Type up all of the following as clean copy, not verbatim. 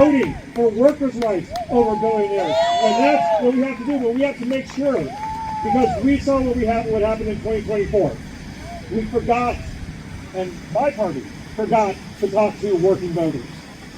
voting for workers' rights over billionaires. And that's what we have to do, but we have to make sure, because we saw what happened in 2024. We forgot, and my party forgot to talk to working voters,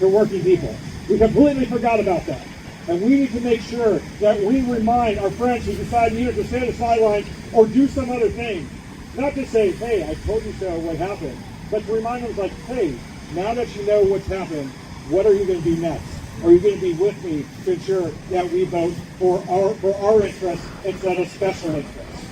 to working people. We completely forgot about that. And we need to make sure that we remind our friends who decide either to stay on the sidelines or do some other thing. Not to say, hey, I told you so, what happened? But to remind them, like, hey, now that you know what's happened, what are you going to do next? Are you going to be with me to ensure that we vote for our interests instead of special interests?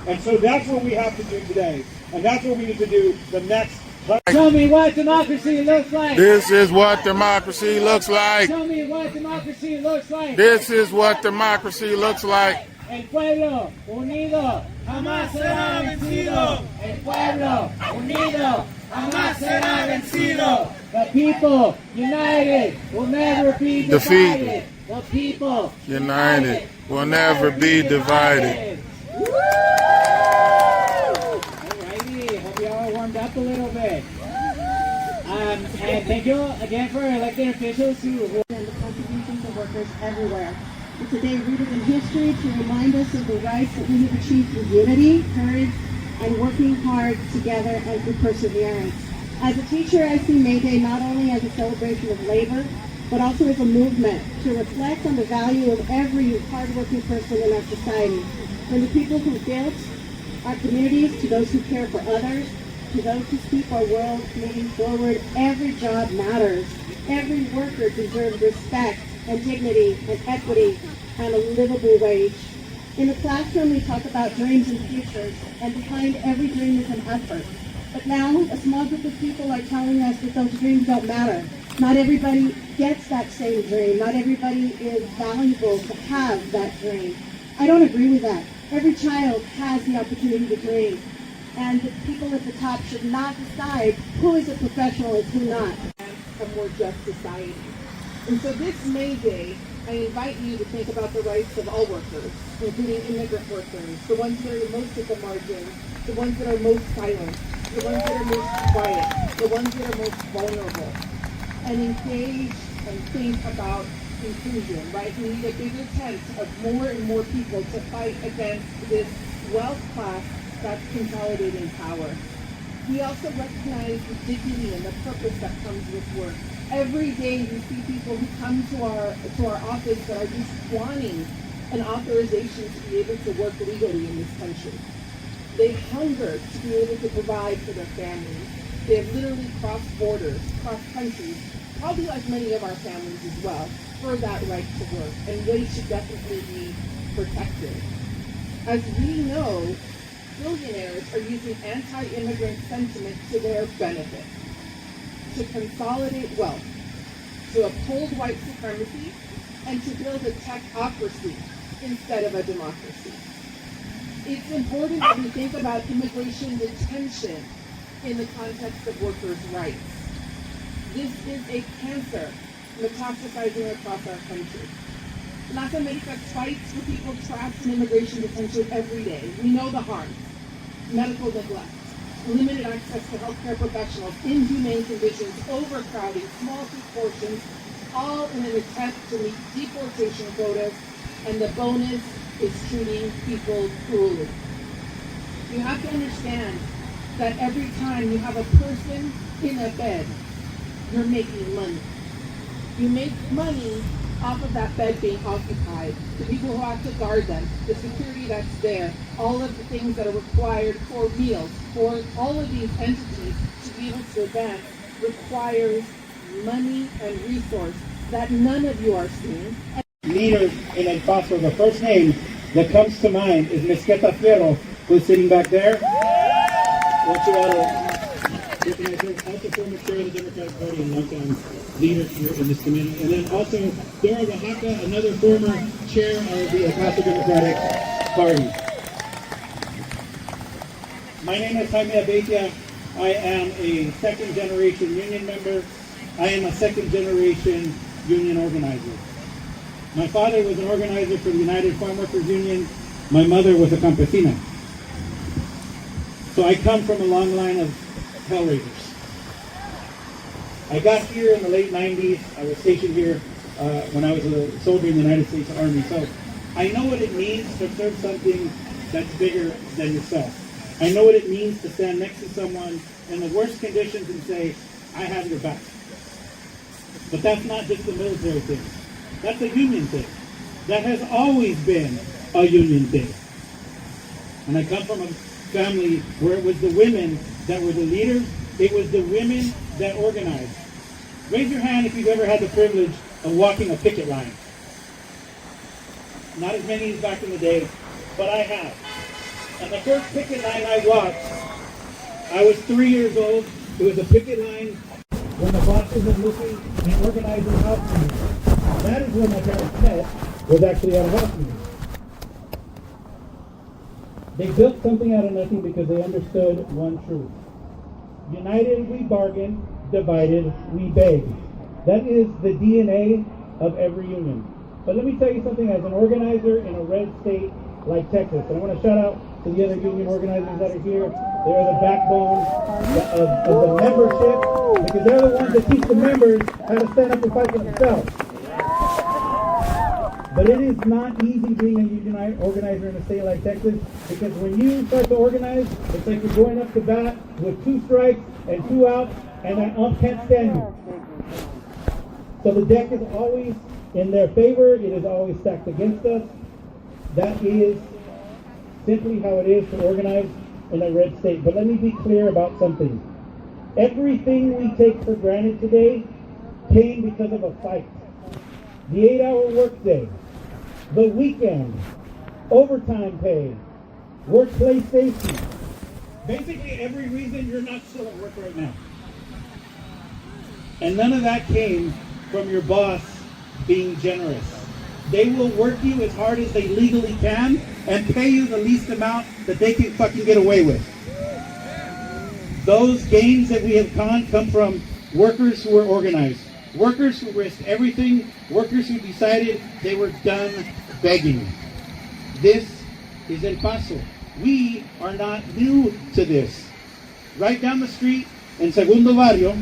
And so that's what we have to do today. And that's what we need to do the next. Show me what democracy looks like. This is what democracy looks like. Show me what democracy looks like. This is what democracy looks like. El pueblo unido jamás será vencido. El pueblo unido jamás será vencido. The people united will never be divided. The people United will never be divided. Alrighty, hope you all warmed up a little bit. And thank you again for elected officials who and the contributions of workers everywhere. It's a day rooted in history to remind us of the rights that we have achieved through unity, courage, and working hard together and through perseverance. As a teacher, I see May Day not only as a celebration of labor, but also as a movement to reflect on the value of every hardworking person in our society. From the people who built our communities to those who care for others, to those who keep our world moving forward, every job matters. Every worker deserves respect and dignity and equity and a livable wage. In the classroom, we talk about dreams and futures, and behind every dream is an effort. But now, a small group of people are telling us that those dreams don't matter. Not everybody gets that same dream. Not everybody is valuable to have that dream. I don't agree with that. Every child has the opportunity to dream. And the people at the top should not decide who is a professional and who not. A more just society. And so this May Day, I invite you to think about the rights of all workers, including immigrant workers, the ones that are most at the margins, the ones that are most silent, the ones that are most quiet, the ones that are most vulnerable, and engage and think about inclusion, right? We need a bigger tent of more and more people to fight against this wealth class that's consolidating power. We also recognize the dignity and the purpose that comes with work. Every day we see people who come to our office that are just wanting an authorization to be able to work legally in this country. They hunger to be able to provide for their families. They have literally crossed borders, crossed countries, probably like many of our families as well, for that right to work. And they should definitely be protected. As we know, billionaires are using anti-immigrant sentiment to their benefit, to consolidate wealth, to uphold white supremacy, and to build a technocracy instead of a democracy. It's important that we think about immigration detention in the context of workers' rights. This is a cancer metastasizing across our country. Latin America fights for people trapped in immigration detention every day. We know the harm. Medical neglect, limited access to healthcare professionals, inhumane conditions, overcrowding, small seat portions, all in an attempt to meet deportation quotas, and the bonus is treating people cruelly. You have to understand that every time you have a person in a bed, you're making money. You make money off of that bed being occupied, the people who have to guard them, the security that's there, all of the things that are required for meals, for all of these entities to be able to advance requires money and resource that none of you are seeing. Leaders in El Paso, the first name that comes to mind is Mesquita Fierro, who's sitting back there. I want you all to recognize her, also former chair of the Democratic Party and longtime leader here in this community. And then also Dora Oaxaca, another former chair of the El Paso Democratic Party. My name is Jaime Abeitia. I am a second-generation union member. I am a second-generation union organizer. My father was an organizer for the United Farm Workers Union. My mother was a campesina. So I come from a long line of hellraisers. I got here in the late 90s. I was stationed here when I was a soldier in the United States Army. So I know what it means to serve something that's bigger than yourself. I know what it means to stand next to someone in the worst conditions and say, I have your back. But that's not just a military thing. That's a union thing. That has always been a union thing. And I come from a family where it was the women that were the leaders. It was the women that organized. Raise your hand if you've ever had the privilege of walking a picket line. Not as many as back in the day, but I have. And the first picket line I watched, I was 3 years old. It was a picket line when the bosses were looking and organizing house meetings. That is where my parents met, was actually at a house meeting. They built something out of nothing because they understood one truth. United we bargain, divided we beg. That is the DNA of every union. But let me tell you something, as an organizer in a red state like Texas, and I want to shout out to the other union organizers that are here. They're the backbone of the membership, because they're the ones that teach the members how to stand up and fight for themselves. But it is not easy being a union organizer in a state like Texas, because when you start to organize, it's like you're going up to bat with 2 strikes and 2 outs, and that ump can't stand you. So the deck is always in their favor. It is always stacked against us. That is simply how it is to organize in a red state. But let me be clear about something. Everything we take for granted today came because of a fight. The 8-hour workday, the weekend, overtime pay, workplace safety. Basically every reason you're not still at work right now. And none of that came from your boss being generous. They will work you as hard as they legally can and pay you the least amount that they can fucking get away with. Those gains that we have come from workers who were organized. Workers who risked everything, workers who decided they were done begging. This is El Paso. We are not new to this. Right down the street in Segundo Barrio,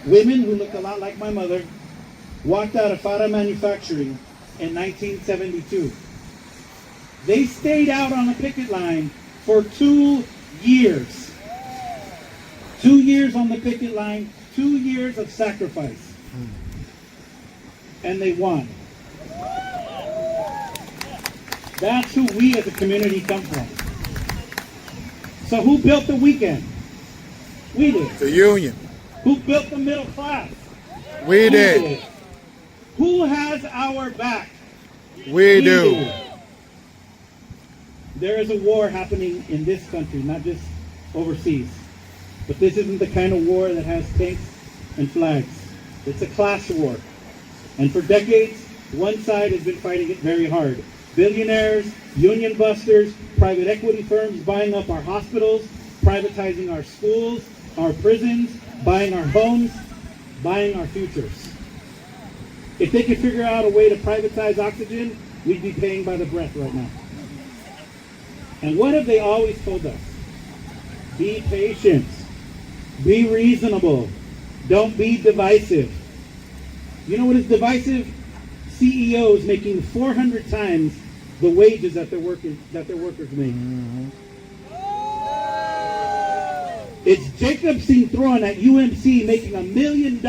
women who looked a lot like my mother walked out of Fara Manufacturing in 1972. They stayed out on a picket line for 2 years. 2 years on the picket line, 2 years of sacrifice. And they won. That's who we as a community come from. So who built the weekend? We did. The union. Who built the middle class? We did. Who has our back? We do. There is a war happening in this country, not just overseas. But this isn't the kind of war that has tanks and flags. It's a class war. And for decades, one side has been fighting it very hard. Billionaires, union busters, private equity firms buying up our hospitals, privatizing our schools, our prisons, buying our homes, buying our futures. If they could figure out a way to privatize oxygen, we'd be paying by the breath right now. And what have they always told us? Be patient. Be reasonable. Don't be divisive. You know what is divisive? CEOs making 400 times the wages that their workers make. Mm-hmm. It's Jacob Cinthron at UMC making $1 million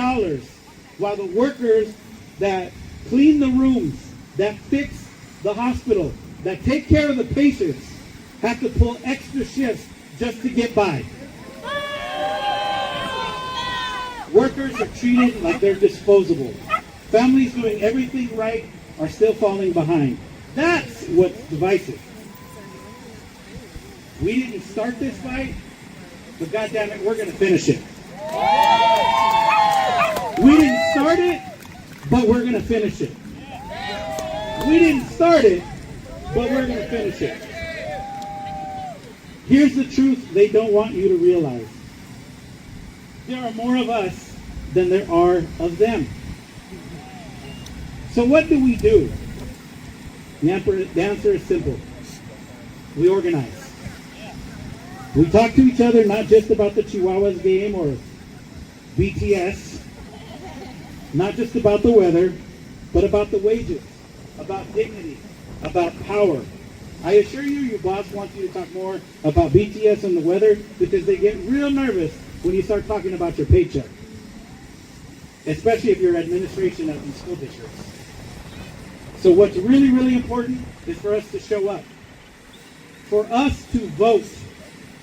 while the workers that clean the rooms, that fix the hospital, that take care of the patients have to pull extra shifts just to get by. Workers are treated like they're disposable. Families doing everything right are still falling behind. That's what's divisive. We didn't start this fight, but goddammit, we're going to finish it. We didn't start it, but we're going to finish it. We didn't start it, but we're going to finish it. Here's the truth they don't want you to realize. There are more of us than there are of them. So what do we do? The answer is simple. We organize. We talk to each other not just about the Chihuahuas game or BTS. not just about the weather, but about the wages, about dignity, about power. I assure you, your boss wants you to talk more about BTS and the weather because they get real nervous when you start talking about your paycheck, especially if you're administration of these school districts. So what's really, really important is for us to show up, for us to vote.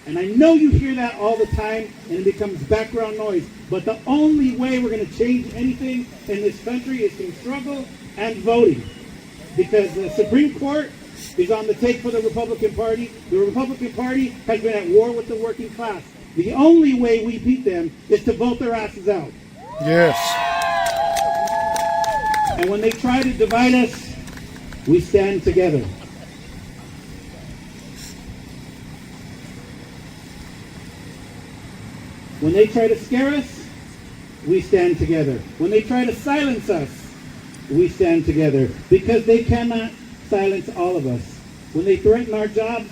And I know you hear that all the time and it becomes background noise, but the only way we're going to change anything in this country is through struggle and voting. Because the Supreme Court is on the take for the Republican Party. The Republican Party has been at war with the working class. The only way we beat them is to vote their asses out. Yes. And when they try to divide us, we stand together. When they try to scare us, we stand together. When they try to silence us, we stand together. Because they cannot silence all of us. When they threaten our jobs,